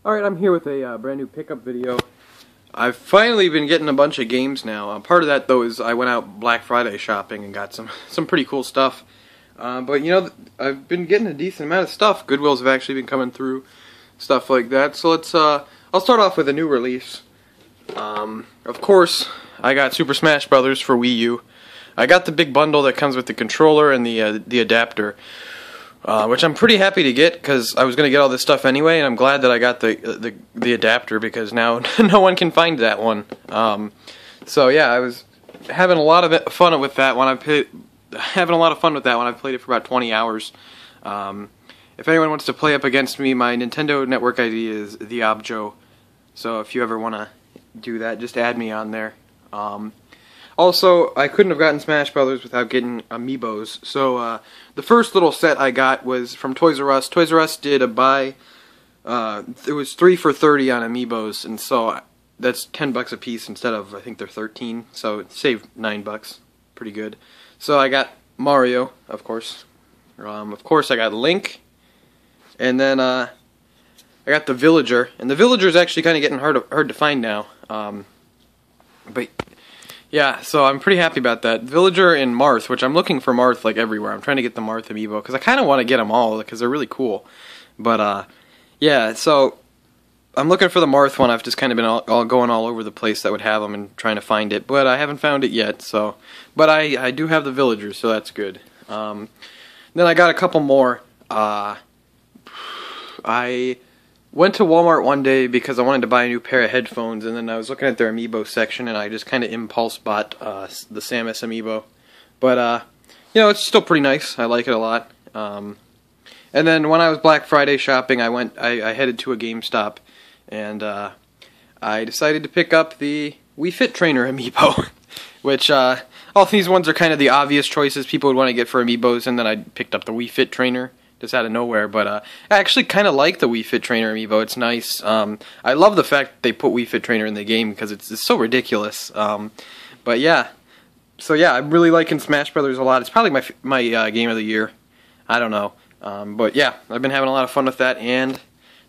Alright, I'm here with a brand new pickup video. I've finally been getting a bunch of games now. Part of that, though, is I went out Black Friday shopping and got some pretty cool stuff. But, you know, I've been getting a decent amount of stuff. Goodwills have actually been coming through, stuff like that. So let's, I'll start off with a new release. Of course, I got Super Smash Bros. For Wii U. I got the big bundle that comes with the controller and the adapter. Which I'm pretty happy to get, because I was going to get all this stuff anyway, and I'm glad that I got the adapter, because now no one can find that one. So yeah, I was having a lot of fun with that one. I've played it for about 20 hours. If anyone wants to play up against me, my Nintendo Network ID is TheObjo. So if you ever want to do that, just add me on there. Also, I couldn't have gotten Smash Brothers without getting amiibos. So, the first little set I got was from Toys R Us. Toys R Us did a buy. It was 3 for $30 on amiibos, and so that's $10 a piece instead of, I think they're 13. So it saved $9. Pretty good. So I got Mario, of course. Of course, I got Link, and then I got the Villager. And the Villager is actually kind of getting hard to find now. But yeah, so I'm pretty happy about that. Villager and Marth, which I'm looking for Marth like everywhere. I'm trying to get the Marth amiibo because I kind of want to get them all because they're really cool. But yeah, so I'm looking for the Marth one. I've just kind of been all going all over the place that would have them and trying to find it, but I haven't found it yet. So, but I do have the Villager, so that's good. Then I got a couple more. I went to Walmart one day because I wanted to buy a new pair of headphones, and then I was looking at their amiibo section, and I just kind of impulse bought the Samus amiibo. But, you know, it's still pretty nice. I like it a lot. And then when I was Black Friday shopping, I headed to a GameStop, and I decided to pick up the Wii Fit Trainer amiibo, which all these ones are kind of the obvious choices people would want to get for amiibos, and then I picked up the Wii Fit Trainer just out of nowhere. But I actually kind of like the Wii Fit Trainer amiibo. It's nice. I love the fact that they put Wii Fit Trainer in the game because it's so ridiculous. But yeah, so yeah, I'm really liking Smash Brothers a lot. It's probably my game of the year. I don't know, but yeah, I've been having a lot of fun with that, and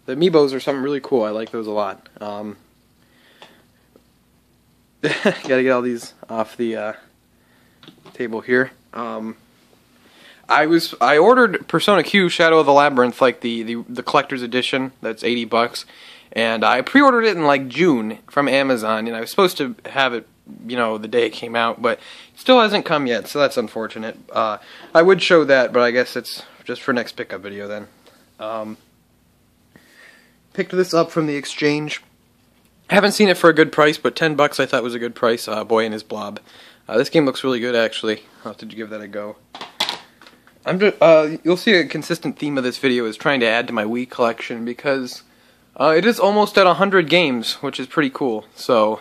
the amiibos are something really cool. I like those a lot. Gotta get all these off the table here. I ordered Persona Q Shadow of the Labyrinth, like the collector's edition. That's $80, and I pre-ordered it in like June from Amazon, and I was supposed to have it, you know, the day it came out, but it still hasn't come yet, so that's unfortunate. I would show that, but I guess it's just for next pickup video then. Picked this up from the exchange. Haven't seen it for a good price, but $10 I thought was a good price. Boy and His Blob. This game looks really good, actually. I'll have to give that a go. You'll see a consistent theme of this video is trying to add to my Wii collection, because it is almost at 100 games, which is pretty cool. So,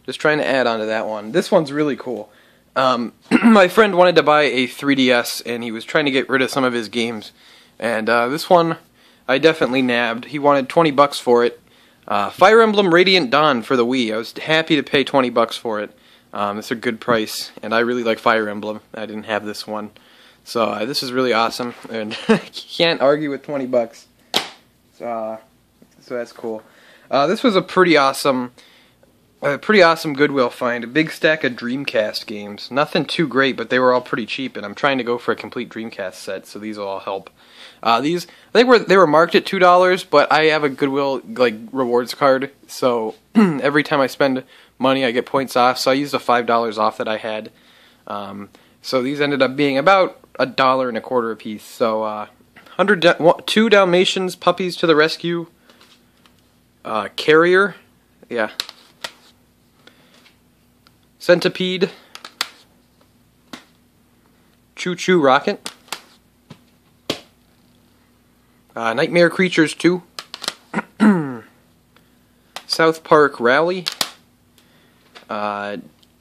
just trying to add on to that one. This one's really cool. My friend wanted to buy a 3DS, and he was trying to get rid of some of his games. And this one, I definitely nabbed. He wanted $20 for it. Fire Emblem Radiant Dawn for the Wii. I was happy to pay $20 for it. It's a good price, and I really like Fire Emblem. I didn't have this one. So this is really awesome, and can't argue with $20. So that's cool. This was a pretty awesome Goodwill find. A big stack of Dreamcast games. Nothing too great, but they were all pretty cheap, and I'm trying to go for a complete Dreamcast set, so these will all help. These, I think they were marked at $2, but I have a Goodwill like rewards card, so every time I spend money, I get points off. So I used the $5 off that I had. So these ended up being about $1.25 a piece. So 2 Dalmatians puppies to the rescue. Carrier, yeah. Centipede. Choo Choo Rocket. Nightmare Creatures 2. South Park Rally.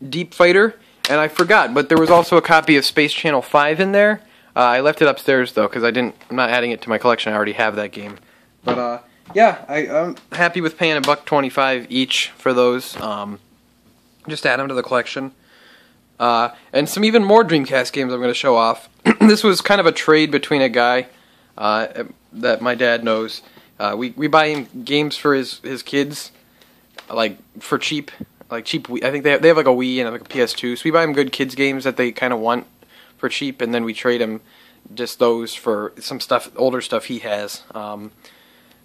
Deep Fighter. And I forgot, but there was also a copy of Space Channel 5 in there. I left it upstairs, though, because I'm not adding it to my collection. I already have that game. But, yeah, I'm happy with paying $1.25 each for those. Just add them to the collection. And some even more Dreamcast games I'm going to show off. This was kind of a trade between a guy that my dad knows. We buy him games for his kids, like for cheap. Like cheap. I think they have like a Wii and like a PS2. So we buy him good kids games that they kind of want for cheap, and then we trade him just those for some stuff, older stuff he has.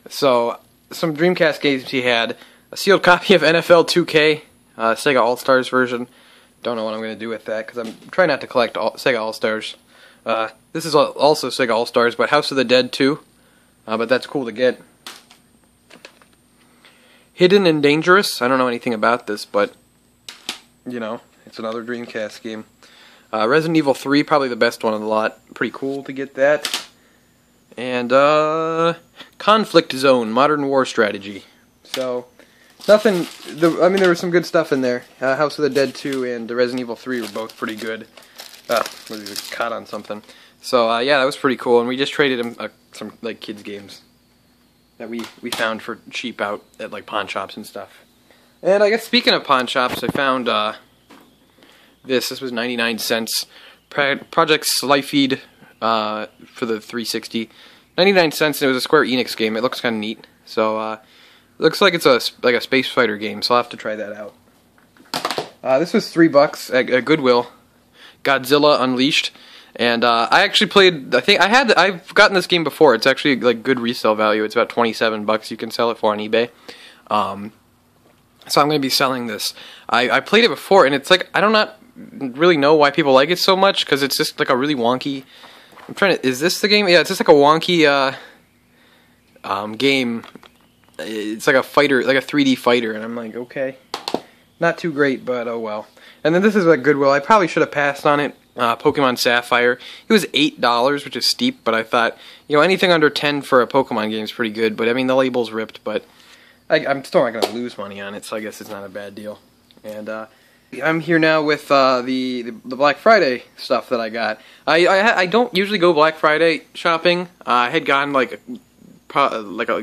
So some Dreamcast games he had. A sealed copy of NFL 2K, Sega All-Stars version. Don't know what I'm going to do with that because I'm trying not to collect Sega All-Stars. This is also Sega All-Stars, but House of the Dead 2. But that's cool to get. Hidden and Dangerous. I don't know anything about this, but, you know, it's another Dreamcast game. Resident Evil 3, probably the best one of the lot. Pretty cool to get that. And, Conflict Zone, Modern War Strategy. So, nothing, I mean, there was some good stuff in there. House of the Dead 2 and Resident Evil 3 were both pretty good. Was caught on something. So, yeah, that was pretty cool. And we just traded him some, like, kids' games that we found for cheap out at like pawn shops and stuff. And I guess speaking of pawn shops, I found this was 99 cents. Project Slyfeed for the 360. 99 cents, and it was a Square Enix game. It looks kind of neat. So it looks like it's a space fighter game, so I'll have to try that out. This was $3 at Goodwill. Godzilla Unleashed. And I actually played. I've gotten this game before. It's actually like good resale value. It's about $27 you can sell it for on eBay. So I'm going to be selling this. I played it before, and it's like I do not really know why people like it so much because it's just like a really wonky. I'm trying to. Is this the game? Yeah, it's just like a wonky game. It's like a fighter, like a 3D fighter, and I'm like, okay, not too great, but oh well. And then this is like Goodwill. I probably should have passed on it. Pokemon Sapphire. It was $8, which is steep, but I thought, you know, anything under 10 for a Pokemon game is pretty good. But I mean, the label's ripped, but I'm still not going to lose money on it, so I guess it's not a bad deal. And I'm here now with the Black Friday stuff that I got. I don't usually go Black Friday shopping. I had gone like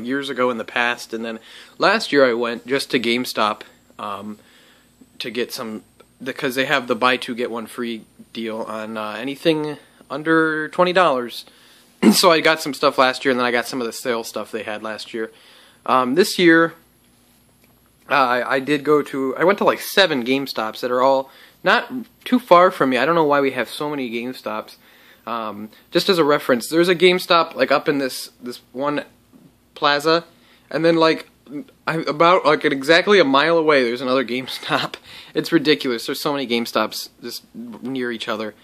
years ago in the past, and then last year I went just to GameStop to get some. Because they have the buy two get one free deal on anything under $20. So I got some stuff last year, and then I got some of the sale stuff they had last year. This year, I went to like 7 GameStops that are all not too far from me. I don't know why we have so many GameStops. Just as a reference, there's a GameStop like up in this one plaza, and then like about like exactly a mile away there's another GameStop. It's ridiculous. There's so many GameStops just near each other.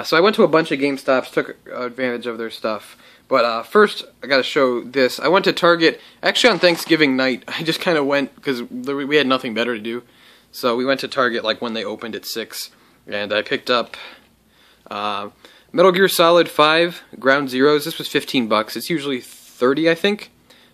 So I went to a bunch of GameStops, took advantage of their stuff. But first, I got to show this. I went to Target, actually on Thanksgiving night. I just kind of went because we had nothing better to do. So we went to Target like when they opened at 6. And I picked up Metal Gear Solid 5 Ground Zeroes. This was $15. It's usually $30, I think.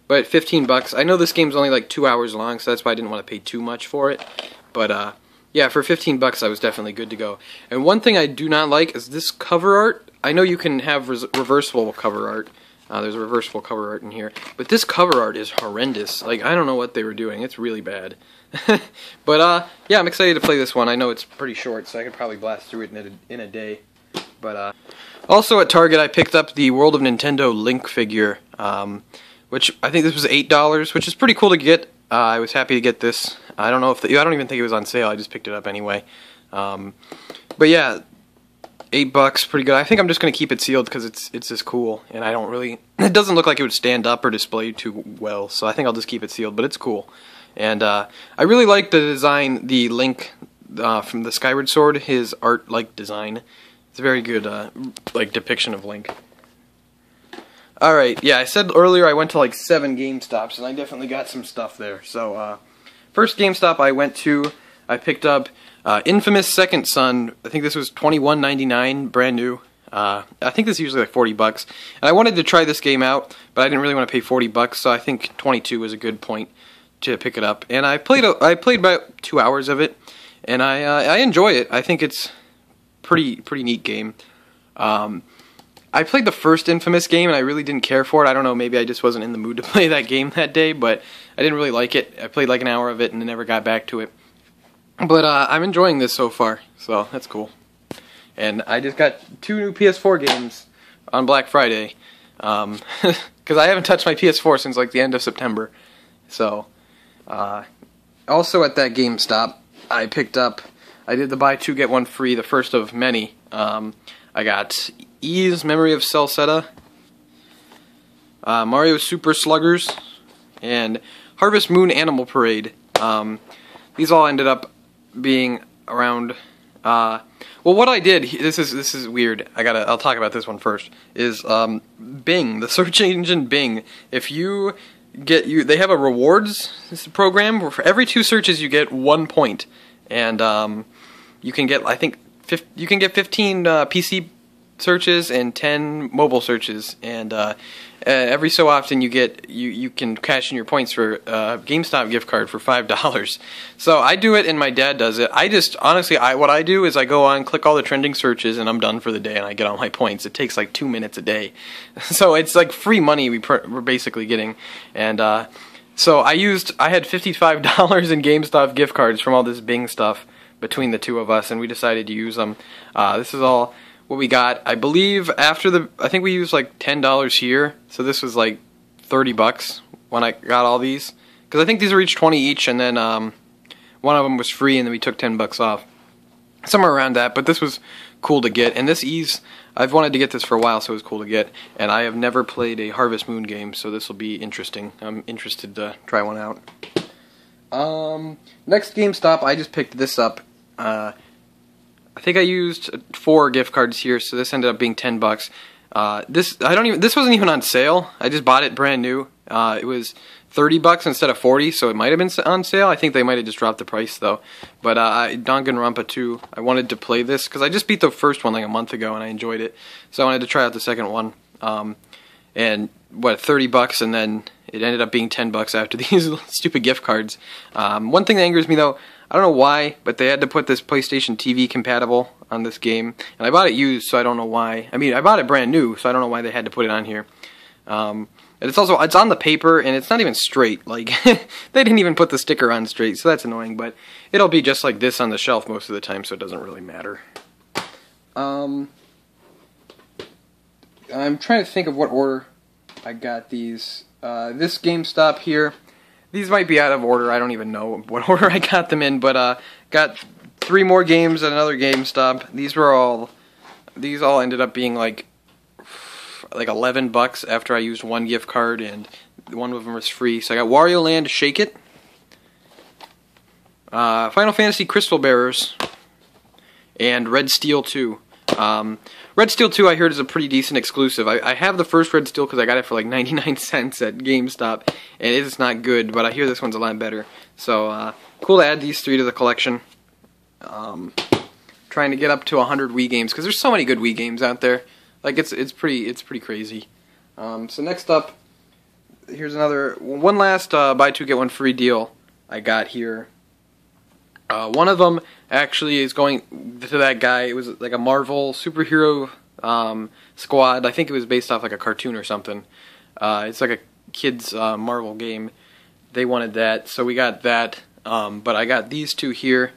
But $15. I know this game's only like 2 hours long, so that's why I didn't want to pay too much for it. But yeah, for $15 I was definitely good to go. And one thing I do not like is this cover art. I know you can have reversible cover art. There's a reversible cover art in here. But this cover art is horrendous. Like, I don't know what they were doing. It's really bad. But yeah, I'm excited to play this one. I know it's pretty short, so I could probably blast through it in a day. But also at Target I picked up the World of Nintendo Link figure. Which I think this was $8, which is pretty cool to get. I was happy to get this. I don't know if I don't even think it was on sale. I just picked it up anyway. But yeah, $8, pretty good. I think I'm just gonna keep it sealed because it's just cool, and I don't really. It doesn't look like it would stand up or display too well, so I think I'll just keep it sealed. But it's cool, and I really like the design, the Link from the Skyward Sword. His art-like design. It's a very good like depiction of Link. Alright, yeah, I said earlier I went to like 7 GameStops, and I definitely got some stuff there. So, first GameStop I went to, I picked up Infamous Second Son. I think this was $21.99, brand new. I think this is usually like $40. And I wanted to try this game out, but I didn't really want to pay $40, so I think 22 was a good point to pick it up. And I played about 2 hours of it, and I enjoy it. I think it's pretty neat game. I played the first Infamous game, and I really didn't care for it. I don't know, maybe I just wasn't in the mood to play that game that day, but I didn't really like it. I played like an hour of it and never got back to it. But I'm enjoying this so far, so that's cool. And I just got 2 new PS4 games on Black Friday. because I haven't touched my PS4 since like the end of September. So, also at that GameStop, I did the buy two get one free, the first of many. I got Ys Memory of Celceta, Mario Super Sluggers, and Harvest Moon Animal Parade. These all ended up being around. Well, what I did, this is weird. I'll talk about this one first. Is Bing, the search engine Bing. If you they have a rewards program where for every 2 searches you get 1 point, and you can get, I think, you can get 15 PC searches and 10 mobile searches, and every so often you can cash in your points for a GameStop gift card for $5. So I do it, and my dad does it. I just honestly, what I do is I go on, click all the trending searches, and I'm done for the day, and I get all my points. It takes like 2 minutes a day, so it's like free money we're basically getting. And so I had $55 in GameStop gift cards from all this Bing stuff between the two of us, and we decided to use them. This is all what we got. I believe I think we used like $10 here, so this was like $30 when I got all these, because I think these are each 20 each, and then one of them was free, and then we took $10 off, somewhere around that. But this was cool to get, and this Ys, I've wanted to get this for a while, so it was cool to get, and I have never played a Harvest Moon game, so this will be interesting. I'm interested to try one out. Next GameStop, I just picked this up. I think I used 4 gift cards here, so this ended up being $10. This wasn't even on sale. I just bought it brand new. It was $30 instead of $40, so it might have been on sale. I think they might have just dropped the price though. But Danganronpa 2, I wanted to play this because I just beat the first one like a month ago and I enjoyed it, so I wanted to try out the second one. And what, $30, and then it ended up being $10 after these stupid gift cards. One thing that angers me though, I don't know why, but they had to put this PlayStation TV compatible on this game, and I bought it used, so I don't know why. I mean, I bought it brand new, so I don't know why they had to put it on here. And it's on the paper, and it's not even straight. Like, they didn't even put the sticker on straight, so that's annoying. But it'll be just like this on the shelf most of the time, so it doesn't really matter. I'm trying to think of what order I got these. This GameStop here. These might be out of order. I don't even know what order I got them in, but got 3 more games at another GameStop. These all ended up being like $11 after I used 1 gift card, and one of them was free. So I got Wario Land Shake It, Final Fantasy Crystal Bearers, and Red Steel 2. Red Steel 2 I heard is a pretty decent exclusive. I have the first Red Steel because I got it for like 99 cents at GameStop, and it is not good, but I hear this one's a lot better. So, cool to add these 3 to the collection. Trying to get up to 100 Wii games, because there's so many good Wii games out there. Like, it's pretty crazy. So next up, here's one last buy 2 get 1 free deal I got here. One of them actually is going to that guy. It was like a Marvel superhero squad. I think it was based off like a cartoon or something. It's like a kids Marvel game. They wanted that, so we got that. But I got these 2 here.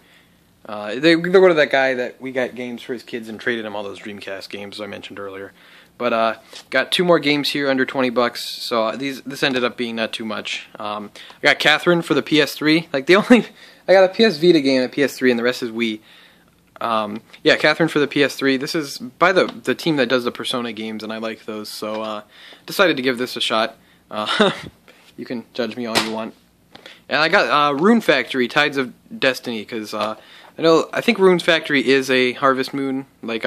They go to that guy that we got games for his kids and traded him all those Dreamcast games as I mentioned earlier. But got 2 more games here under $20. So this ended up being not too much. I got Catherine for the PS3. Like I got a PS Vita game and a PS3, and the rest is Wii. Yeah, Catherine for the PS3. This is by the team that does the Persona games, and I like those, so decided to give this a shot. You can judge me all you want. And I got Rune Factory, Tides of Destiny, because I think Rune Factory is a Harvest Moon, like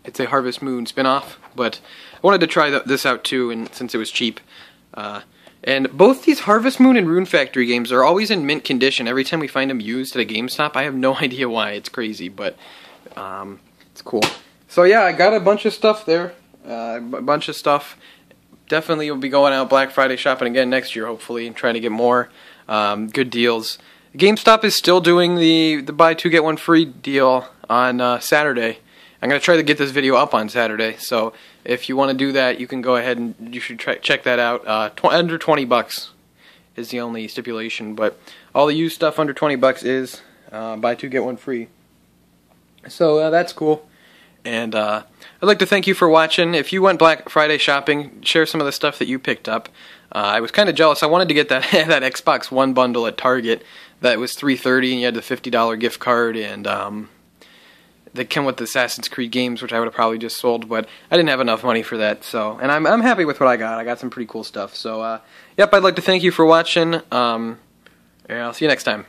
it's a Harvest Moon spin-off, but I wanted to try this out too, and since it was cheap. And both these Harvest Moon and Rune Factory games are always in mint condition every time we find them used at a GameStop. I have no idea why. It's crazy, but it's cool. So yeah, I got a bunch of stuff there. A bunch of stuff. Definitely will be going out Black Friday shopping again next year, hopefully, and trying to get more good deals. GameStop is still doing the buy 2 get 1 free deal on Saturday. I'm going to try to get this video up on Saturday, so if you want to do that, you can go ahead and you should check that out. Under $20 is the only stipulation, but all the used stuff under $20 is buy 2 get 1 free. So that's cool. And I'd like to thank you for watching. If you went Black Friday shopping, share some of the stuff that you picked up. I was kind of jealous. I wanted to get that that Xbox One bundle at Target that was $330, and you had the $50 gift card, and they came with the Assassin's Creed games, which I would have probably just sold, but I didn't have enough money for that. So, and I'm happy with what I got. I got some pretty cool stuff. So, yep, I'd like to thank you for watching. And I'll see you next time.